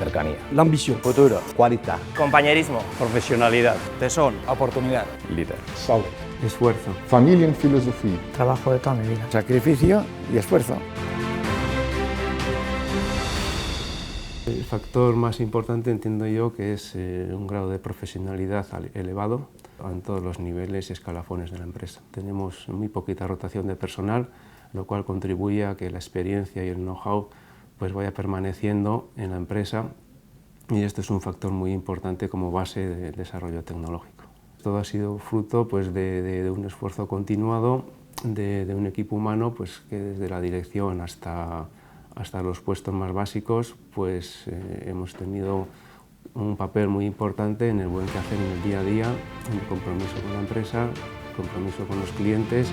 Cercanía. L'ambició. Futuro. Qualitat. Compañerismo. Professionalitat. Tesón. Oportunidad. Líder. Salud. Esfuerzo. Familia en filosofía. Trabajo de toda mi vida. Sacrificio y esfuerzo. El factor más importante entiendo yo que es un grado de profesionalidad elevado en todos los niveles y escalafones de la empresa. Tenemos muy poquita rotación de personal, lo cual contribuye a que la experiencia y el know-how pues vaya permaneciendo en la empresa, y este es un factor muy importante como base del desarrollo tecnológico. Todo ha sido fruto pues, de un esfuerzo continuado de un equipo humano pues, que desde la dirección hasta los puestos más básicos pues, hemos tenido un papel muy importante en el buen quehacer en el día a día, en el compromiso con la empresa, el compromiso con los clientes.